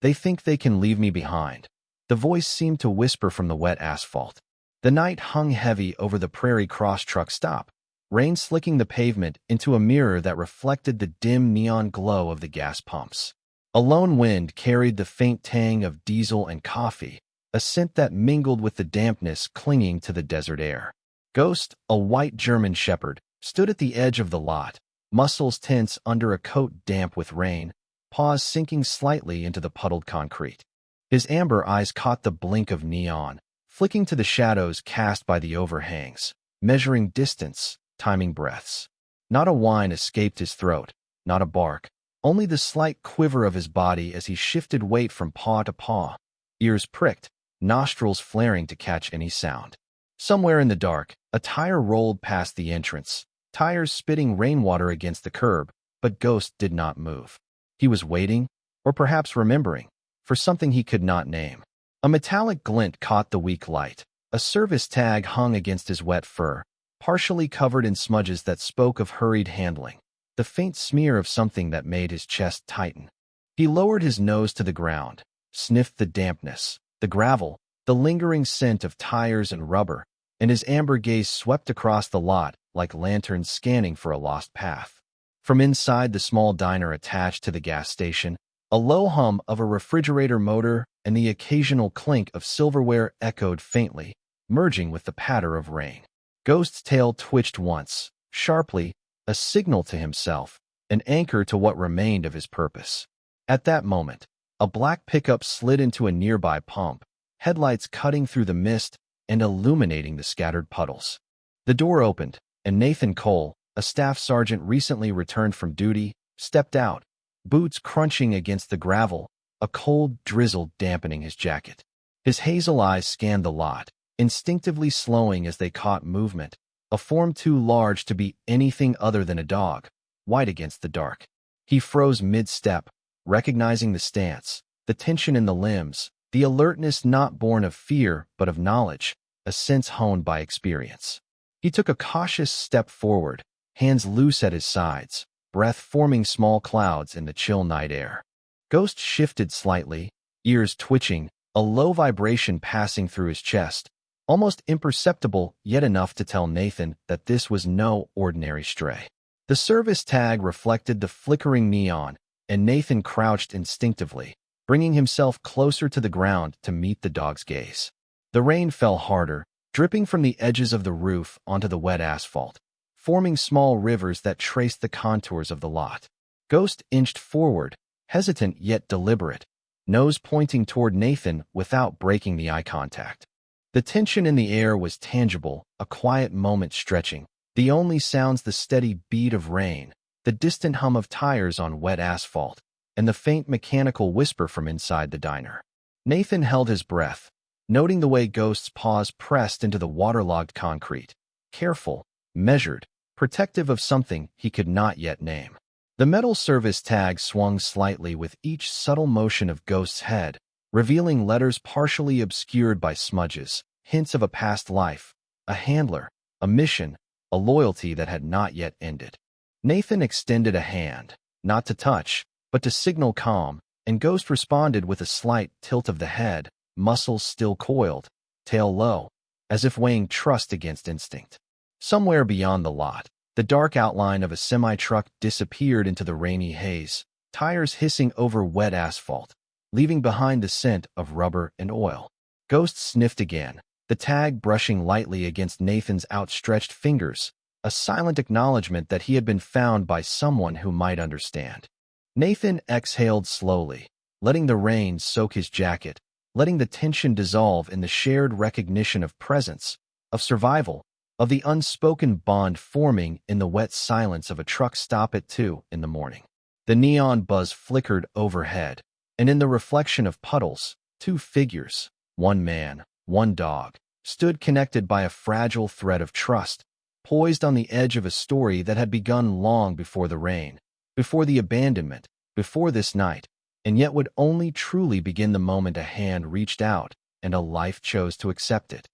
They think they can leave me behind. The voice seemed to whisper from the wet asphalt. The night hung heavy over the Prairie Cross truck stop, rain slicking the pavement into a mirror that reflected the dim neon glow of the gas pumps. A lone wind carried the faint tang of diesel and coffee, a scent that mingled with the dampness clinging to the desert air. Ghost, a white German shepherd, stood at the edge of the lot, muscles tense under a coat damp with rain, paws sinking slightly into the puddled concrete. His amber eyes caught the blink of neon, flicking to the shadows cast by the overhangs, measuring distance, timing breaths. Not a whine escaped his throat, not a bark, only the slight quiver of his body as he shifted weight from paw to paw, ears pricked, nostrils flaring to catch any sound. Somewhere in the dark, a tire rolled past the entrance, tires spitting rainwater against the curb, but Ghost did not move. He was waiting, or perhaps remembering, for something he could not name. A metallic glint caught the weak light. A service tag hung against his wet fur, partially covered in smudges that spoke of hurried handling, the faint smear of something that made his chest tighten. He lowered his nose to the ground, sniffed the dampness, the gravel, the lingering scent of tires and rubber, and his amber gaze swept across the lot like lanterns scanning for a lost path. From inside the small diner attached to the gas station, a low hum of a refrigerator motor and the occasional clink of silverware echoed faintly, merging with the patter of rain. Ghost's tail twitched once, sharply, a signal to himself, an anchor to what remained of his purpose. At that moment, a black pickup slid into a nearby pump, headlights cutting through the mist and illuminating the scattered puddles. The door opened, and Nathan Cole, a staff sergeant recently returned from duty, stepped out, boots crunching against the gravel, a cold drizzle dampening his jacket. His hazel eyes scanned the lot, instinctively slowing as they caught movement, a form too large to be anything other than a dog, white against the dark. He froze mid-step, recognizing the stance, the tension in the limbs, the alertness not born of fear but of knowledge, a sense honed by experience. He took a cautious step forward, hands loose at his sides, breath forming small clouds in the chill night air. Ghost shifted slightly, ears twitching, a low vibration passing through his chest, almost imperceptible yet enough to tell Nathan that this was no ordinary stray. The service tag reflected the flickering neon, and Nathan crouched instinctively, bringing himself closer to the ground to meet the dog's gaze. The rain fell harder, dripping from the edges of the roof onto the wet asphalt, forming small rivers that traced the contours of the lot. Ghost inched forward, hesitant yet deliberate, nose pointing toward Nathan without breaking the eye contact. The tension in the air was tangible, a quiet moment stretching, the only sounds the steady beat of rain, the distant hum of tires on wet asphalt, and the faint mechanical whisper from inside the diner. Nathan held his breath, noting the way Ghost's paws pressed into the waterlogged concrete, careful, measured, protective of something he could not yet name. The metal service tag swung slightly with each subtle motion of Ghost's head, revealing letters partially obscured by smudges, hints of a past life, a handler, a mission, a loyalty that had not yet ended. Nathan extended a hand, not to touch, but to signal calm, and Ghost responded with a slight tilt of the head, muscles still coiled, tail low, as if weighing trust against instinct. Somewhere beyond the lot, the dark outline of a semi-truck disappeared into the rainy haze, tires hissing over wet asphalt, leaving behind the scent of rubber and oil. Ghost sniffed again, the tag brushing lightly against Nathan's outstretched fingers, a silent acknowledgement that he had been found by someone who might understand. Nathan exhaled slowly, letting the rain soak his jacket, letting the tension dissolve in the shared recognition of presence, of survival, of the unspoken bond forming in the wet silence of a truck stop at 2 in the morning. The neon buzz flickered overhead, and in the reflection of puddles, two figures, one man, one dog, stood connected by a fragile thread of trust, poised on the edge of a story that had begun long before the rain, before the abandonment, before this night, and yet would only truly begin the moment a hand reached out and a life chose to accept it.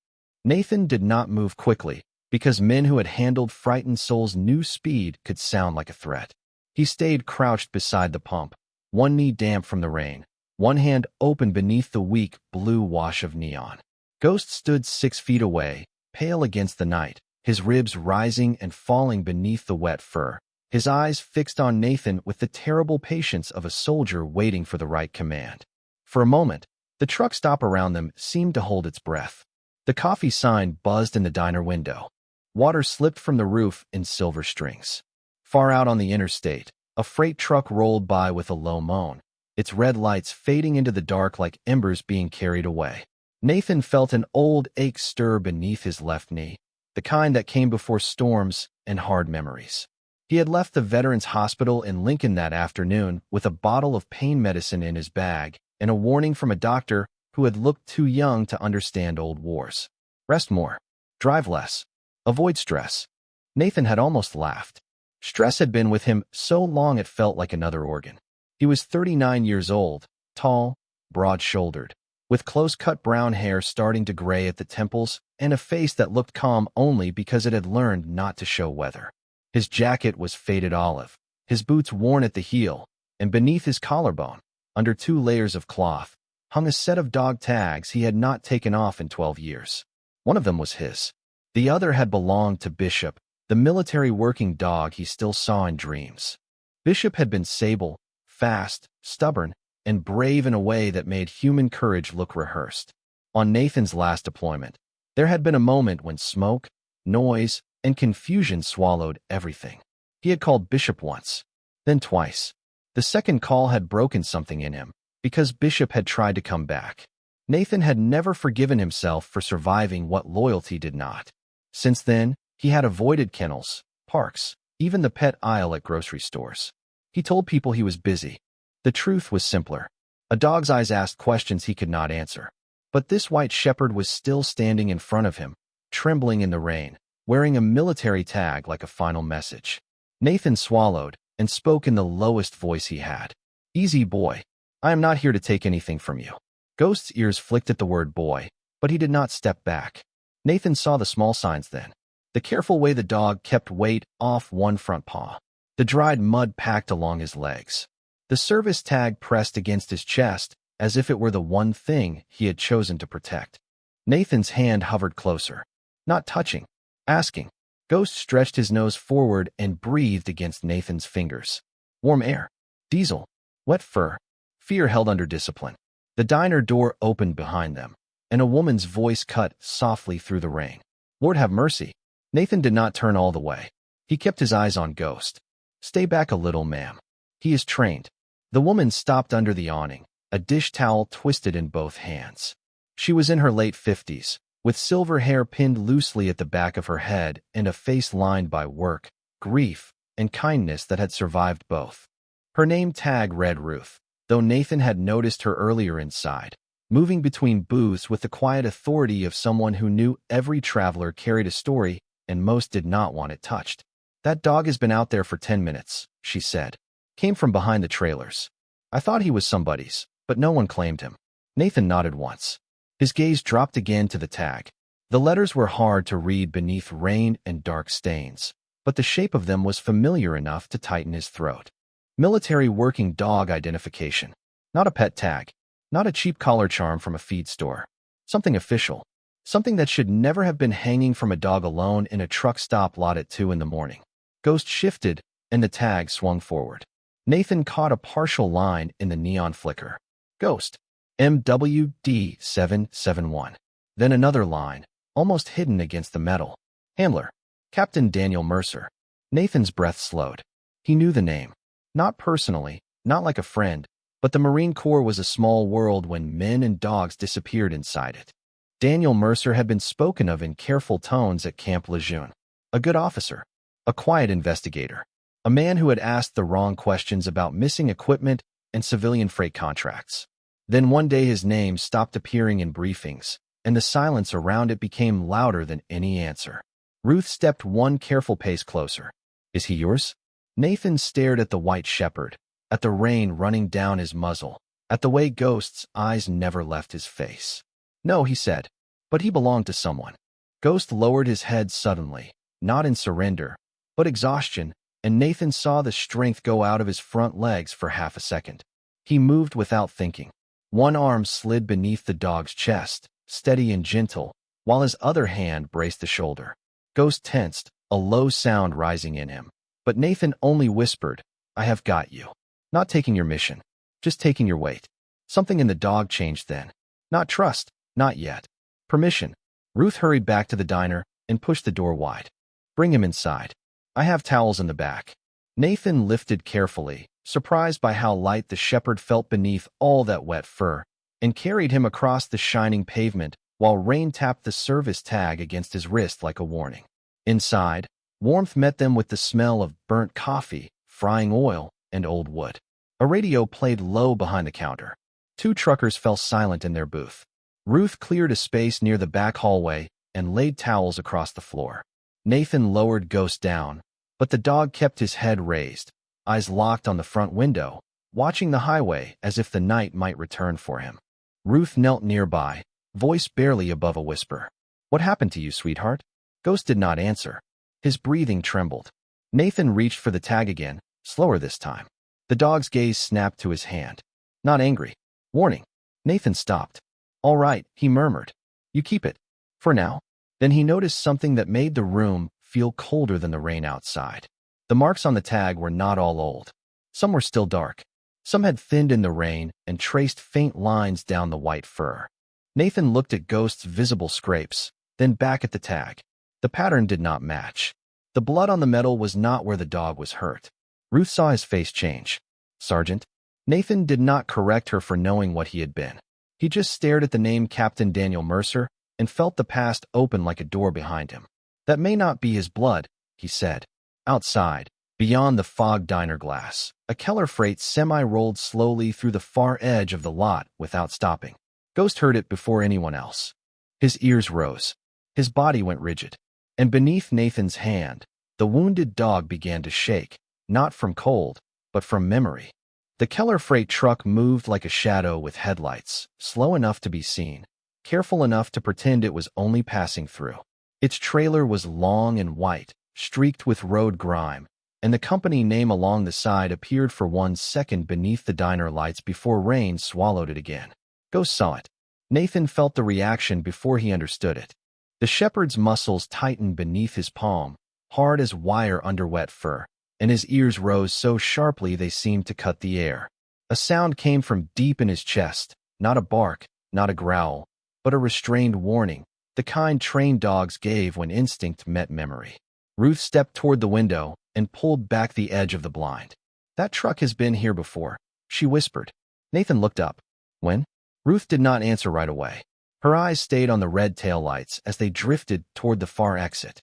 Nathan did not move quickly, because men who had handled frightened souls knew speed could sound like a threat. He stayed crouched beside the pump, one knee damp from the rain, one hand open beneath the weak blue wash of neon. Ghost stood 6 feet away, pale against the night, his ribs rising and falling beneath the wet fur, his eyes fixed on Nathan with the terrible patience of a soldier waiting for the right command. For a moment, the truck stop around them seemed to hold its breath. The coffee sign buzzed in the diner window. Water slipped from the roof in silver strings. Far out on the interstate, a freight truck rolled by with a low moan, its red lights fading into the dark like embers being carried away. Nathan felt an old ache stir beneath his left knee, the kind that came before storms and hard memories. He had left the Veterans Hospital in Lincoln that afternoon with a bottle of pain medicine in his bag and a warning from a doctor who had looked too young to understand old wars. Rest more. Drive less. Avoid stress. Nathan had almost laughed. Stress had been with him so long it felt like another organ. He was 39 years old, tall, broad-shouldered, with close-cut brown hair starting to gray at the temples and a face that looked calm only because it had learned not to show weather. His jacket was faded olive, his boots worn at the heel, and beneath his collarbone, under 2 layers of cloth, hung a set of dog tags he had not taken off in 12 years. One of them was his. The other had belonged to Bishop, the military working dog he still saw in dreams. Bishop had been sable, fast, stubborn, and brave in a way that made human courage look rehearsed. On Nathan's last deployment, there had been a moment when smoke, noise, and confusion swallowed everything. He had called Bishop once, then twice. The second call had broken something in him, because Bishop had tried to come back. Nathan had never forgiven himself for surviving what loyalty did not. Since then, he had avoided kennels, parks, even the pet aisle at grocery stores. He told people he was busy. The truth was simpler. A dog's eyes asked questions he could not answer. But this white shepherd was still standing in front of him, trembling in the rain, wearing a military tag like a final message. Nathan swallowed and spoke in the lowest voice he had. "Easy, boy. I am not here to take anything from you." Ghost's ears flicked at the word boy, but he did not step back. Nathan saw the small signs then. The careful way the dog kept weight off one front paw. The dried mud packed along his legs. The service tag pressed against his chest as if it were the one thing he had chosen to protect. Nathan's hand hovered closer. Not touching. Asking. Ghost stretched his nose forward and breathed against Nathan's fingers. Warm air. Diesel. Wet fur. Fear held under discipline. The diner door opened behind them, and a woman's voice cut softly through the rain. "Lord have mercy." Nathan did not turn all the way. He kept his eyes on Ghost. "Stay back a little, ma'am. He is trained." The woman stopped under the awning, a dish towel twisted in both hands. She was in her late 50s, with silver hair pinned loosely at the back of her head and a face lined by work, grief, and kindness that had survived both. Her name tag read Ruth, though Nathan had noticed her earlier inside, moving between booths with the quiet authority of someone who knew every traveler carried a story and most did not want it touched. "That dog has been out there for 10 minutes, she said. "Came from behind the trailers. I thought he was somebody's, but no one claimed him." Nathan nodded once. His gaze dropped again to the tag. The letters were hard to read beneath rain and dark stains, but the shape of them was familiar enough to tighten his throat. Military working dog identification. Not a pet tag. Not a cheap collar charm from a feed store. Something official. Something that should never have been hanging from a dog alone in a truck stop lot at 2 in the morning. Ghost shifted, and the tag swung forward. Nathan caught a partial line in the neon flicker. Ghost. MWD 771. Then another line, almost hidden against the metal. Handler. Captain Daniel Mercer. Nathan's breath slowed. He knew the name. Not personally, not like a friend, but the Marine Corps was a small world when men and dogs disappeared inside it. Daniel Mercer had been spoken of in careful tones at Camp Lejeune. A good officer. A quiet investigator. A man who had asked the wrong questions about missing equipment and civilian freight contracts. Then one day his name stopped appearing in briefings, and the silence around it became louder than any answer. Ruth stepped one careful pace closer. "Is he yours?" Nathan stared at the white shepherd, at the rain running down his muzzle, at the way Ghost's eyes never left his face. "No," he said, "but he belonged to someone." Ghost lowered his head suddenly, not in surrender, but exhaustion, and Nathan saw the strength go out of his front legs for half a second. He moved without thinking. One arm slid beneath the dog's chest, steady and gentle, while his other hand braced the shoulder. Ghost tensed, a low sound rising in him. But Nathan only whispered, "I have got you. Not taking your mission, just taking your weight." Something in the dog changed then. Not trust, not yet. Permission. Ruth hurried back to the diner and pushed the door wide. "Bring him inside. I have towels in the back." Nathan lifted carefully, surprised by how light the shepherd felt beneath all that wet fur, and carried him across the shining pavement while Rain tapped the service tag against his wrist like a warning. Inside, warmth met them with the smell of burnt coffee, frying oil, and old wood. A radio played low behind the counter. Two truckers fell silent in their booth. Ruth cleared a space near the back hallway and laid towels across the floor. Nathan lowered Ghost down, but the dog kept his head raised, eyes locked on the front window, watching the highway as if the night might return for him. Ruth knelt nearby, voice barely above a whisper. "What happened to you, sweetheart?" Ghost did not answer. His breathing trembled. Nathan reached for the tag again, slower this time. The dog's gaze snapped to his hand. Not angry. Warning. Nathan stopped. "All right," he murmured. "You keep it. For now." Then he noticed something that made the room feel colder than the rain outside. The marks on the tag were not all old. Some were still dark. Some had thinned in the rain and traced faint lines down the white fur. Nathan looked at Ghost's visible scrapes, then back at the tag. The pattern did not match. The blood on the metal was not where the dog was hurt. Ruth saw his face change. "Sergeant?" Nathan did not correct her for knowing what he had been. He just stared at the name Captain Daniel Mercer and felt the past open like a door behind him. "That may not be his blood," he said. Outside, beyond the fog diner glass, a Keller freight semi rolled slowly through the far edge of the lot without stopping. Ghost heard it before anyone else. His ears rose. His body went rigid. And beneath Nathan's hand, the wounded dog began to shake, not from cold, but from memory. The Keller freight truck moved like a shadow with headlights, slow enough to be seen, careful enough to pretend it was only passing through. Its trailer was long and white, streaked with road grime, and the company name along the side appeared for 1 second beneath the diner lights before rain swallowed it again. Ghost saw it. Nathan felt the reaction before he understood it. The shepherd's muscles tightened beneath his palm, hard as wire under wet fur, and his ears rose so sharply they seemed to cut the air. A sound came from deep in his chest, not a bark, not a growl, but a restrained warning, the kind trained dogs gave when instinct met memory. Ruth stepped toward the window and pulled back the edge of the blind. "That truck has been here before," she whispered. Nathan looked up. "When?" Ruth did not answer right away. Her eyes stayed on the red taillights as they drifted toward the far exit.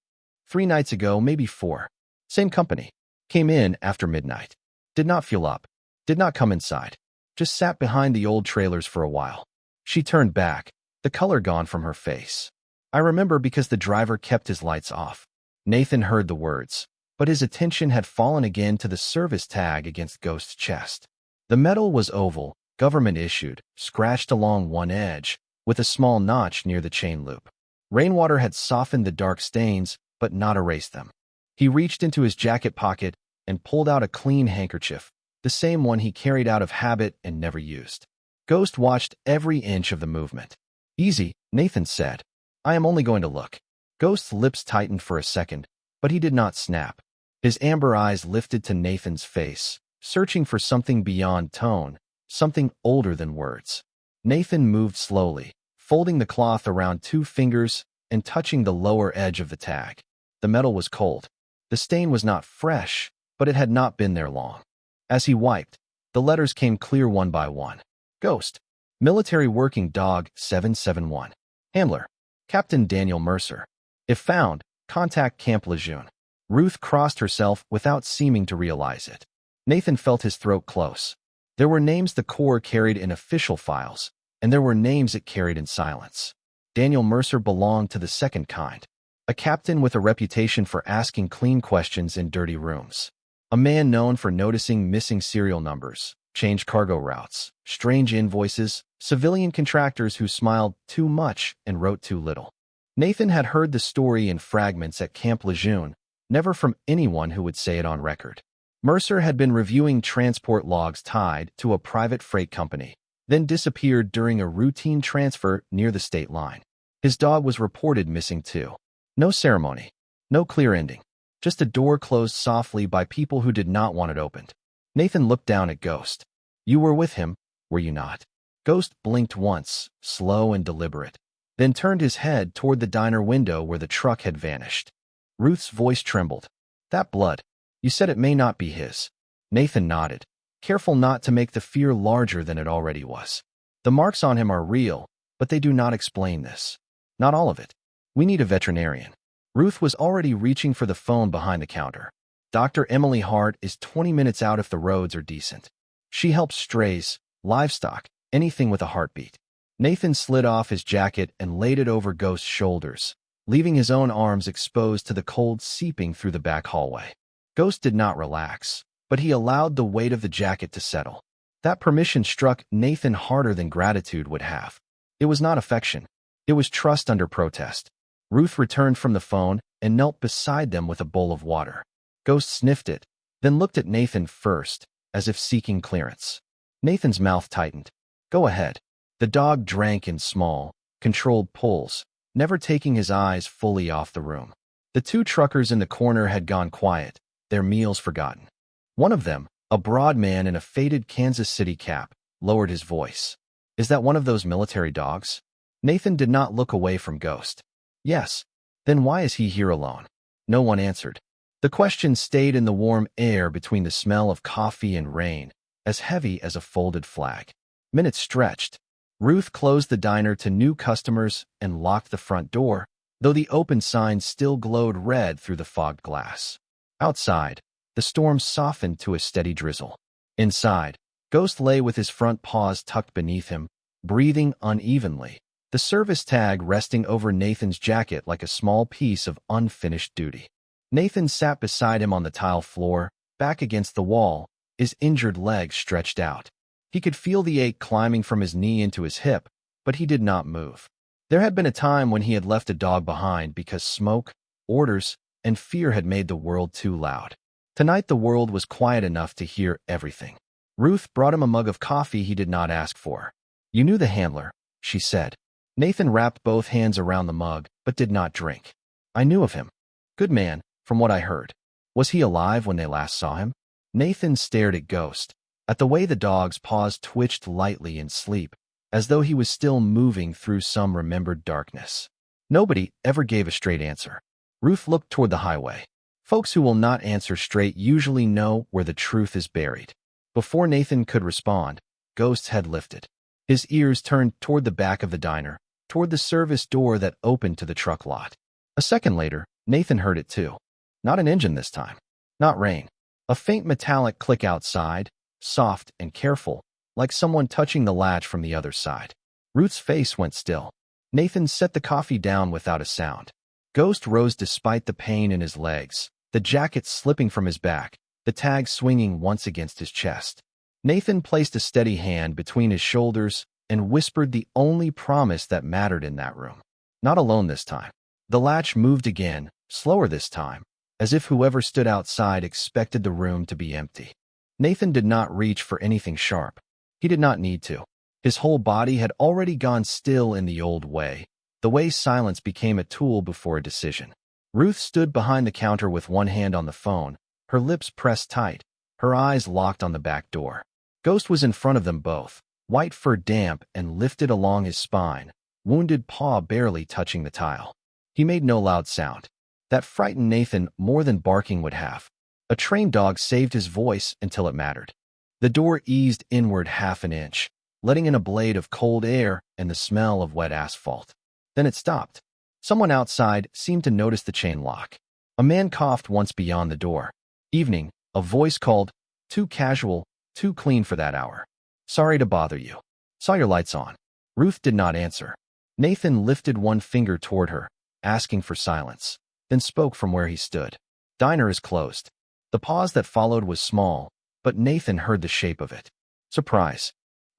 3 nights ago, maybe 4. Same company. Came in after midnight. Did not fuel up. Did not come inside. Just sat behind the old trailers for a while. She turned back, the color gone from her face. "I remember because the driver kept his lights off." Nathan heard the words, but his attention had fallen again to the service tag against Ghost's chest. The metal was oval, government-issued, scratched along one edge, with a small notch near the chain loop. Rainwater had softened the dark stains, but not erased them. He reached into his jacket pocket and pulled out a clean handkerchief, the same one he carried out of habit and never used. Ghost watched every inch of the movement. "Easy," Nathan said. "I am only going to look." Ghost's lips tightened for a second, but he did not snap. His amber eyes lifted to Nathan's face, searching for something beyond tone, something older than words. Nathan moved slowly, folding the cloth around 2 fingers and touching the lower edge of the tag. The metal was cold. The stain was not fresh, but it had not been there long. As he wiped, the letters came clear one by one. Ghost. Military Working Dog 771. Handler. Captain Daniel Mercer. If found, contact Camp Lejeune. Ruth crossed herself without seeming to realize it. Nathan felt his throat close. There were names the Corps carried in official files, and there were names it carried in silence. Daniel Mercer belonged to the second kind, a captain with a reputation for asking clean questions in dirty rooms. A man known for noticing missing serial numbers, changed cargo routes, strange invoices, civilian contractors who smiled too much and wrote too little. Nathan had heard the story in fragments at Camp Lejeune, never from anyone who would say it on record. Mercer had been reviewing transport logs tied to a private freight company, then disappeared during a routine transfer near the state line. His dog was reported missing too. No ceremony. No clear ending. Just a door closed softly by people who did not want it opened. Nathan looked down at Ghost. You were with him, were you not? Ghost blinked once, slow and deliberate, then turned his head toward the diner window where the truck had vanished. Ruth's voice trembled. That blood. You said it may not be his. Nathan nodded, careful not to make the fear larger than it already was. The marks on him are real, but they do not explain this. Not all of it. We need a veterinarian. Ruth was already reaching for the phone behind the counter. Dr. Emily Hart is 20 minutes out if the roads are decent. She helps strays, livestock, anything with a heartbeat. Nathan slid off his jacket and laid it over Ghost's shoulders, leaving his own arms exposed to the cold seeping through the back hallway. Ghost did not relax, but he allowed the weight of the jacket to settle. That permission struck Nathan harder than gratitude would have. It was not affection. It was trust under protest. Ruth returned from the phone and knelt beside them with a bowl of water. Ghost sniffed it, then looked at Nathan first, as if seeking clearance. Nathan's mouth tightened. Go ahead. The dog drank in small, controlled pulls, never taking his eyes fully off the room. The two truckers in the corner had gone quiet, their meals forgotten. One of them, a broad man in a faded Kansas City cap, lowered his voice. Is that one of those military dogs? Nathan did not look away from Ghost. Yes. Then why is he here alone? No one answered. The question stayed in the warm air between the smell of coffee and rain, as heavy as a folded flag. Minutes stretched. Ruth closed the diner to new customers and locked the front door, though the open sign still glowed red through the fogged glass. Outside, the storm softened to a steady drizzle. Inside, Ghost lay with his front paws tucked beneath him, breathing unevenly, the service tag resting over Nathan's jacket like a small piece of unfinished duty. Nathan sat beside him on the tile floor, back against the wall, his injured legs stretched out. He could feel the ache climbing from his knee into his hip, but he did not move. There had been a time when he had left a dog behind because smoke, orders, and fear had made the world too loud. Tonight the world was quiet enough to hear everything. Ruth brought him a mug of coffee he did not ask for. You knew the handler, she said. Nathan wrapped both hands around the mug, but did not drink. I knew of him. Good man, from what I heard. Was he alive when they last saw him? Nathan stared at Ghost, at the way the dog's paws twitched lightly in sleep, as though he was still moving through some remembered darkness. Nobody ever gave a straight answer. Ruth looked toward the highway. Folks who will not answer straight usually know where the truth is buried. Before Nathan could respond, Ghost's head lifted. His ears turned toward the back of the diner, toward the service door that opened to the truck lot. A second later, Nathan heard it too. Not an engine this time. Not rain. A faint metallic click outside, soft and careful, like someone touching the latch from the other side. Ruth's face went still. Nathan set the coffee down without a sound. Ghost rose despite the pain in his legs, the jacket slipping from his back, the tag swinging once against his chest. Nathan placed a steady hand between his shoulders and whispered the only promise that mattered in that room. Not alone this time. The latch moved again, slower this time, as if whoever stood outside expected the room to be empty. Nathan did not reach for anything sharp. He did not need to. His whole body had already gone still in the old way, the way silence became a tool before a decision. Ruth stood behind the counter with one hand on the phone, her lips pressed tight, her eyes locked on the back door. Ghost was in front of them both, white fur damp and lifted along his spine, wounded paw barely touching the tile. He made no loud sound. That frightened Nathan more than barking would have. A trained dog saved his voice until it mattered. The door eased inward half an inch, letting in a blade of cold air and the smell of wet asphalt. Then it stopped. Someone outside seemed to notice the chain lock. A man coughed once beyond the door. Evening, a voice called, too casual, too clean for that hour. Sorry to bother you. Saw your lights on. Ruth did not answer. Nathan lifted one finger toward her, asking for silence, then spoke from where he stood. Diner is closed. The pause that followed was small, but Nathan heard the shape of it. Surprise.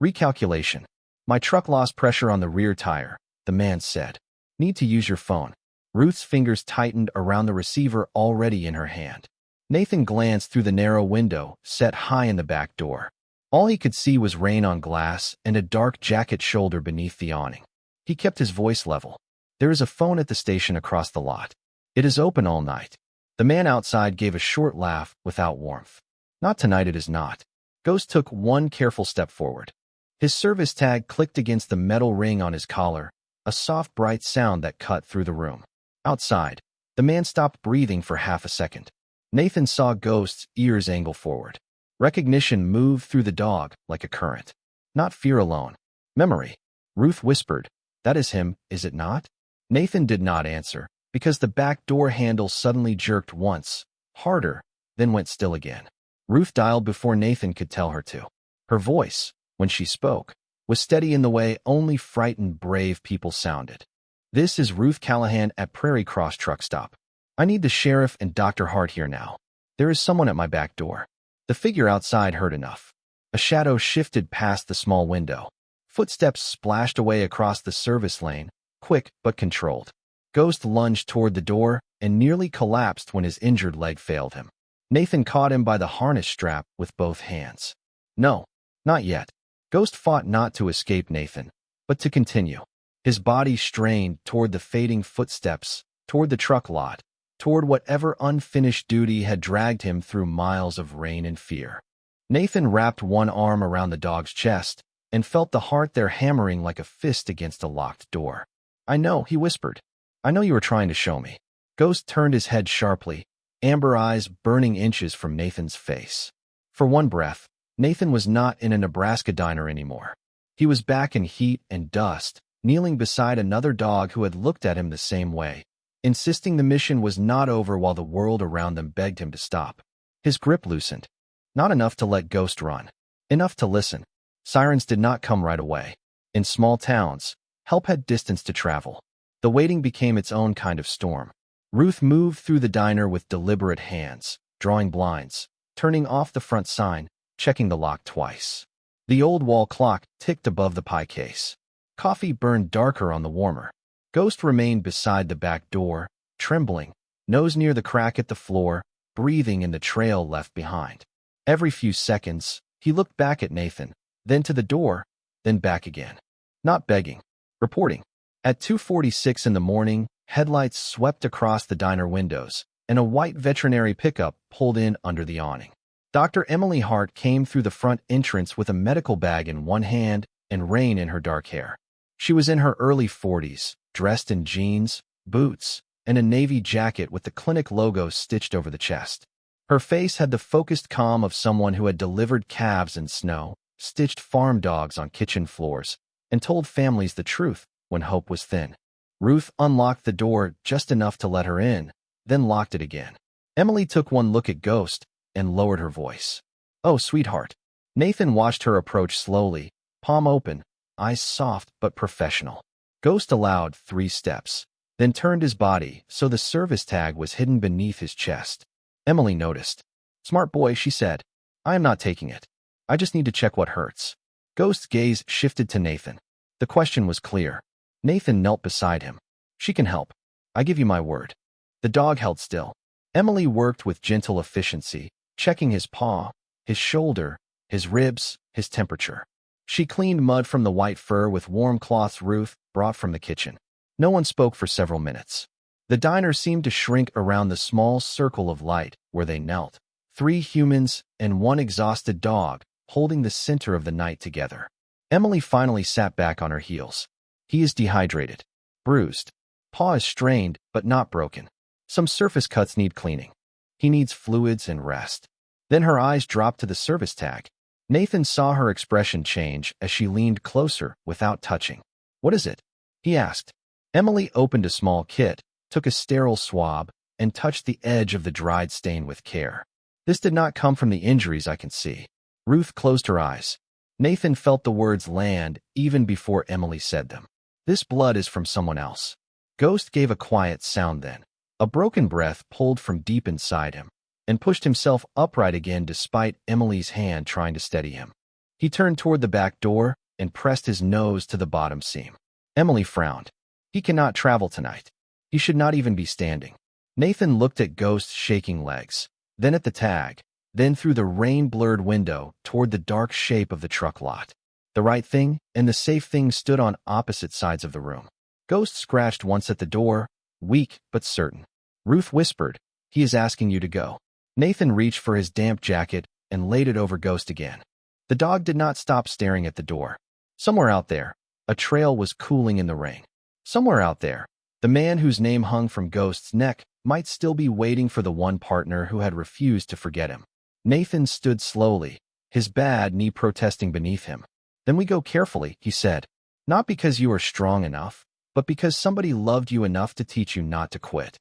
Recalculation. My truck lost pressure on the rear tire, the man said. Need to use your phone. Ruth's fingers tightened around the receiver already in her hand. Nathan glanced through the narrow window, set high in the back door. All he could see was rain on glass and a dark jacket shoulder beneath the awning. He kept his voice level. There is a phone at the station across the lot. It is open all night. The man outside gave a short laugh without warmth. Not tonight, it is not. Ghost took one careful step forward. His service tag clicked against the metal ring on his collar, a soft, bright sound that cut through the room. Outside, the man stopped breathing for half a second. Nathan saw Ghost's ears angle forward. Recognition moved through the dog like a current. Not fear alone. Memory. Ruth whispered, "That is him, is it not?" Nathan did not answer, because the back door handle suddenly jerked once, harder, then went still again. Ruth dialed before Nathan could tell her to. Her voice, when she spoke, was steady in the way only frightened, brave people sounded. "This is Ruth Callahan at Prairie Cross Truck Stop. I need the sheriff and Dr. Hart here now. There is someone at my back door." The figure outside heard enough. A shadow shifted past the small window. Footsteps splashed away across the service lane, quick but controlled. Ghost lunged toward the door and nearly collapsed when his injured leg failed him. Nathan caught him by the harness strap with both hands. No, not yet. Ghost fought not to escape Nathan, but to continue. His body strained toward the fading footsteps, toward the truck lot, toward whatever unfinished duty had dragged him through miles of rain and fear. Nathan wrapped one arm around the dog's chest and felt the heart there hammering like a fist against a locked door. "I know," he whispered. "I know you were trying to show me." Ghost turned his head sharply, amber eyes burning inches from Nathan's face. For one breath, Nathan was not in a Nebraska diner anymore. He was back in heat and dust, kneeling beside another dog who had looked at him the same way, insisting the mission was not over while the world around them begged him to stop. His grip loosened. Not enough to let Ghost run. Enough to listen. Sirens did not come right away. In small towns, help had distance to travel. The waiting became its own kind of storm. Ruth moved through the diner with deliberate hands, drawing blinds, turning off the front sign, checking the lock twice. The old wall clock ticked above the pie case. Coffee burned darker on the warmer. Ghost remained beside the back door, trembling, nose near the crack at the floor, breathing in the trail left behind. Every few seconds, he looked back at Nathan, then to the door, then back again. Not begging. Reporting. At 2:46 in the morning, headlights swept across the diner windows, and a white veterinary pickup pulled in under the awning. Dr. Emily Hart came through the front entrance with a medical bag in one hand and rain in her dark hair. She was in her early 40s, dressed in jeans, boots, and a navy jacket with the clinic logo stitched over the chest. Her face had the focused calm of someone who had delivered calves in snow, stitched farm dogs on kitchen floors, and told families the truth when hope was thin. Ruth unlocked the door just enough to let her in, then locked it again. Emily took one look at Ghost and lowered her voice. "Oh, sweetheart." Nathan watched her approach slowly, palm open, eyes soft but professional. Ghost allowed 3 steps, then turned his body so the service tag was hidden beneath his chest. Emily noticed. "Smart boy," she said. "I am not taking it. I just need to check what hurts." Ghost's gaze shifted to Nathan. The question was clear. Nathan knelt beside him. "She can help. I give you my word." The dog held still. Emily worked with gentle efficiency, checking his paw, his shoulder, his ribs, his temperature. She cleaned mud from the white fur with warm cloths Ruth brought from the kitchen. No one spoke for several minutes. The diner seemed to shrink around the small circle of light where they knelt. 3 humans and 1 exhausted dog, holding the center of the night together. Emily finally sat back on her heels. "He is dehydrated. Bruised. Paw is strained, but not broken. Some surface cuts need cleaning. He needs fluids and rest." Then her eyes dropped to the service tag. Nathan saw her expression change as she leaned closer without touching. "What is it?" he asked. Emily opened a small kit, took a sterile swab, and touched the edge of the dried stain with care. "This did not come from the injuries I can see." Ruth closed her eyes. Nathan felt the words land even before Emily said them. "This blood is from someone else." Ghost gave a quiet sound then. A broken breath pulled from deep inside him, and pushed himself upright again despite Emily's hand trying to steady him. He turned toward the back door and pressed his nose to the bottom seam. Emily frowned. "He cannot travel tonight. He should not even be standing." Nathan looked at Ghost's shaking legs, then at the tag, then through the rain-blurred window toward the dark shape of the truck lot. The right thing and the safe thing stood on opposite sides of the room. Ghost scratched once at the door, weak but certain. Ruth whispered, "He is asking you to go." Nathan reached for his damp jacket and laid it over Ghost again. The dog did not stop staring at the door. Somewhere out there, a trail was cooling in the rain. Somewhere out there, the man whose name hung from Ghost's neck might still be waiting for the one partner who had refused to forget him. Nathan stood slowly, his bad knee protesting beneath him. "Then we go carefully," he said. "Not because you are strong enough, but because somebody loved you enough to teach you not to quit."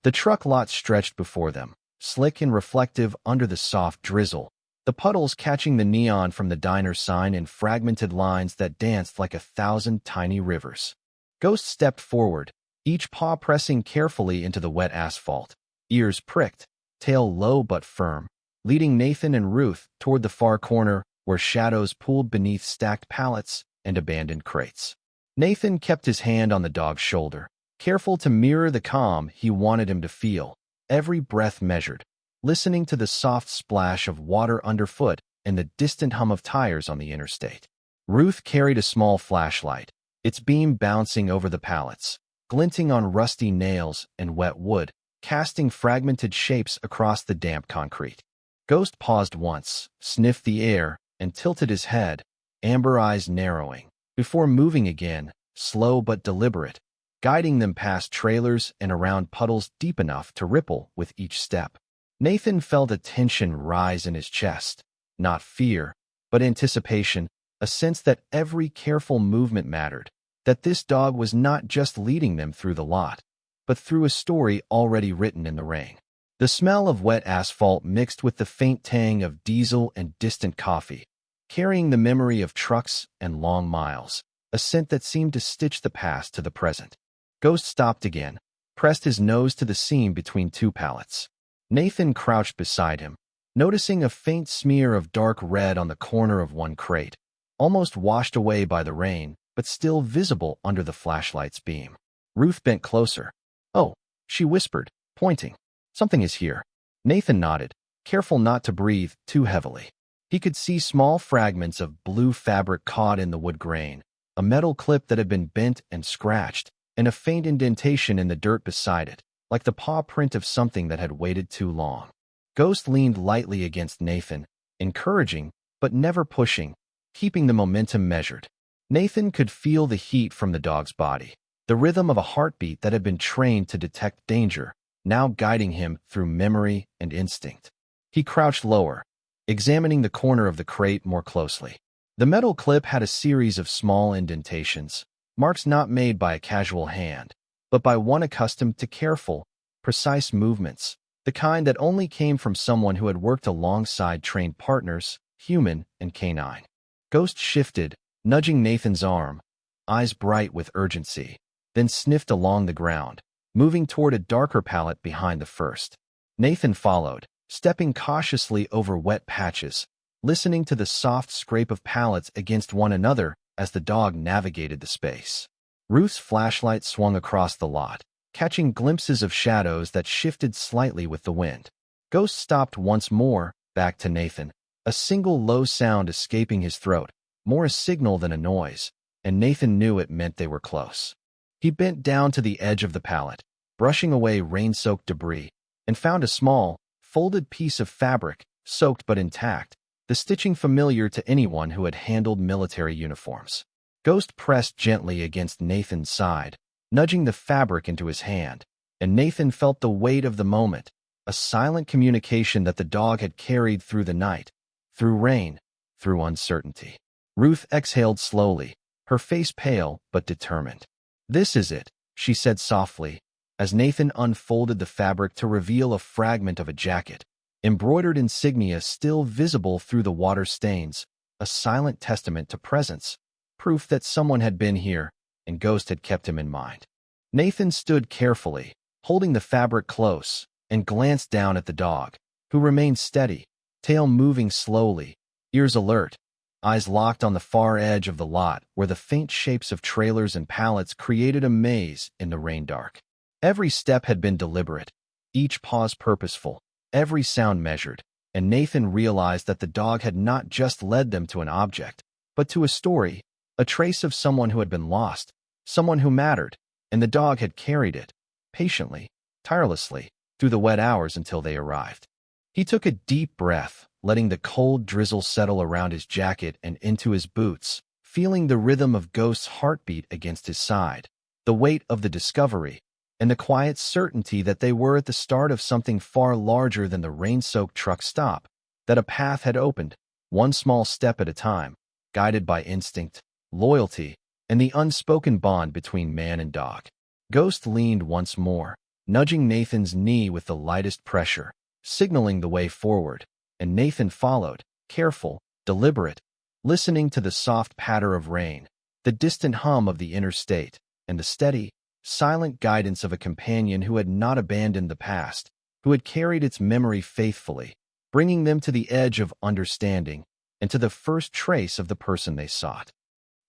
The truck lot stretched before them, slick and reflective under the soft drizzle, the puddles catching the neon from the diner sign in fragmented lines that danced like 1,000 tiny rivers. Ghost stepped forward, each paw pressing carefully into the wet asphalt, ears pricked, tail low but firm, leading Nathan and Ruth toward the far corner where shadows pooled beneath stacked pallets and abandoned crates. Nathan kept his hand on the dog's shoulder, careful to mirror the calm he wanted him to feel, every breath measured, listening to the soft splash of water underfoot and the distant hum of tires on the interstate. Ruth carried a small flashlight, its beam bouncing over the pallets, glinting on rusty nails and wet wood, casting fragmented shapes across the damp concrete. Ghost paused once, sniffed the air, and tilted his head, amber eyes narrowing, before moving again, slow but deliberate, guiding them past trailers and around puddles deep enough to ripple with each step. Nathan felt a tension rise in his chest, not fear, but anticipation, a sense that every careful movement mattered, that this dog was not just leading them through the lot, but through a story already written in the rain. The smell of wet asphalt mixed with the faint tang of diesel and distant coffee, carrying the memory of trucks and long miles, a scent that seemed to stitch the past to the present. Ghost stopped again, pressed his nose to the seam between two pallets. Nathan crouched beside him, noticing a faint smear of dark red on the corner of one crate, almost washed away by the rain, but still visible under the flashlight's beam. Ruth bent closer. "Oh," she whispered, pointing. "Something is here." Nathan nodded, careful not to breathe too heavily. He could see small fragments of blue fabric caught in the wood grain, a metal clip that had been bent and scratched, and a faint indentation in the dirt beside it, like the paw print of something that had waited too long. Ghost leaned lightly against Nathan, encouraging, but never pushing, keeping the momentum measured. Nathan could feel the heat from the dog's body, the rhythm of a heartbeat that had been trained to detect danger, now guiding him through memory and instinct. He crouched lower, examining the corner of the crate more closely. The metal clip had a series of small indentations, marks not made by a casual hand, but by one accustomed to careful, precise movements, the kind that only came from someone who had worked alongside trained partners, human and canine. Ghost shifted, nudging Nathan's arm, eyes bright with urgency, then sniffed along the ground, moving toward a darker pallet behind the first. Nathan followed, stepping cautiously over wet patches, listening to the soft scrape of pallets against one another as the dog navigated the space. Ruth's flashlight swung across the lot, catching glimpses of shadows that shifted slightly with the wind. Ghost stopped once more, back to Nathan, a single low sound escaping his throat, more a signal than a noise, and Nathan knew it meant they were close. He bent down to the edge of the pallet, brushing away rain-soaked debris, and found a small, folded piece of fabric, soaked but intact, the stitching familiar to anyone who had handled military uniforms. Ghost pressed gently against Nathan's side, nudging the fabric into his hand, and Nathan felt the weight of the moment, a silent communication that the dog had carried through the night, through rain, through uncertainty. Ruth exhaled slowly, her face pale but determined. "This is it," she said softly, as Nathan unfolded the fabric to reveal a fragment of a jacket, embroidered insignia still visible through the water stains, a silent testament to presence, proof that someone had been here, and Ghost had kept him in mind. Nathan stood carefully, holding the fabric close, and glanced down at the dog, who remained steady, tail moving slowly, ears alert, eyes locked on the far edge of the lot where the faint shapes of trailers and pallets created a maze in the rain dark. Every step had been deliberate, each pause purposeful, every sound measured, and Nathan realized that the dog had not just led them to an object, but to a story, a trace of someone who had been lost, someone who mattered, and the dog had carried it, patiently, tirelessly, through the wet hours until they arrived. He took a deep breath, letting the cold drizzle settle around his jacket and into his boots, feeling the rhythm of Ghost's heartbeat against his side, the weight of the discovery, and the quiet certainty that they were at the start of something far larger than the rain-soaked truck stop, that a path had opened, one small step at a time, guided by instinct, loyalty, and the unspoken bond between man and dog. Ghost leaned once more, nudging Nathan's knee with the lightest pressure, signaling the way forward, and Nathan followed, careful, deliberate, listening to the soft patter of rain, the distant hum of the interstate, and the steady, silent guidance of a companion who had not abandoned the past, who had carried its memory faithfully, bringing them to the edge of understanding and to the first trace of the person they sought.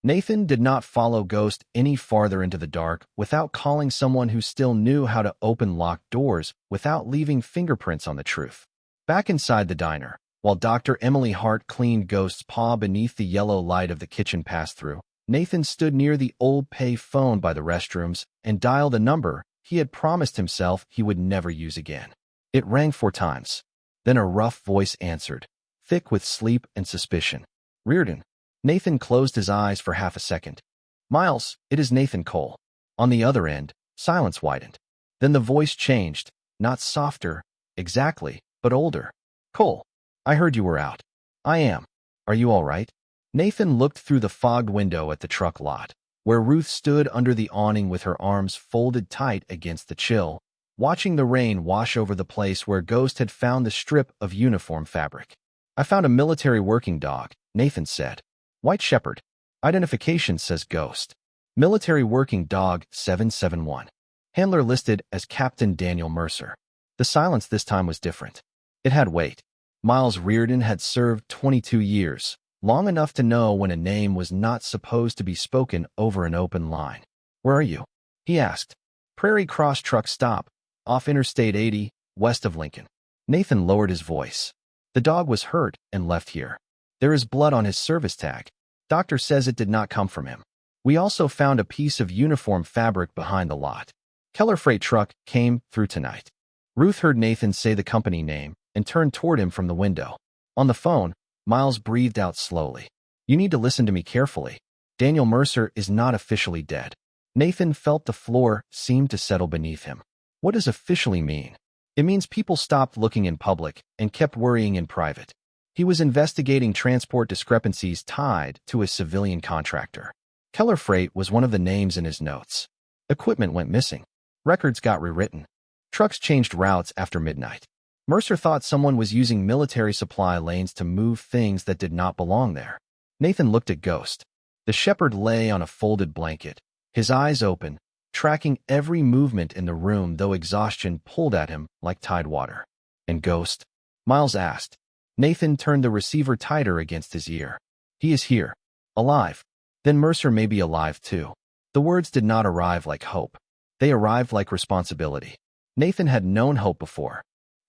Nathan did not follow Ghost any farther into the dark without calling someone who still knew how to open locked doors without leaving fingerprints on the truth. Back inside the diner, while Dr. Emily Hart cleaned Ghost's paw beneath the yellow light of the kitchen pass-through, Nathan stood near the old pay phone by the restrooms and dialed a number he had promised himself he would never use again. It rang 4 times. Then a rough voice answered, thick with sleep and suspicion. Reardon. Nathan closed his eyes for half a second. Miles, it is Nathan Cole. On the other end, silence widened. Then the voice changed, not softer, exactly, but older. Cole, I heard you were out. I am. Are you all right? Nathan looked through the fogged window at the truck lot, where Ruth stood under the awning with her arms folded tight against the chill, watching the rain wash over the place where Ghost had found the strip of uniform fabric. I found a military working dog, Nathan said. White Shepherd. Identification says Ghost. Military working dog 771. Handler listed as Captain Daniel Mercer. The silence this time was different. It had weight. Miles Reardon had served 22 years, long enough to know when a name was not supposed to be spoken over an open line. Where are you? He asked. Prairie Cross Truck Stop, off Interstate 80, west of Lincoln. Nathan lowered his voice. The dog was hurt and left here. There is blood on his service tag. Doctor says it did not come from him. We also found a piece of uniform fabric behind the lot. Keller freight truck came through tonight. Ruth heard Nathan say the company name and turned toward him from the window. On the phone, Miles breathed out slowly. You need to listen to me carefully. Daniel Mercer is not officially dead. Nathan felt the floor seem to settle beneath him. What does officially mean? It means people stopped looking in public and kept worrying in private. He was investigating transport discrepancies tied to a civilian contractor. Keller Freight was one of the names in his notes. Equipment went missing. Records got rewritten. Trucks changed routes after midnight. Mercer thought someone was using military supply lanes to move things that did not belong there. Nathan looked at Ghost. The shepherd lay on a folded blanket, his eyes open, tracking every movement in the room though exhaustion pulled at him like tidewater. And Ghost? Miles asked. Nathan turned the receiver tighter against his ear. He is here. Alive. Then Mercer may be alive too. The words did not arrive like hope. They arrived like responsibility. Nathan had known hope before.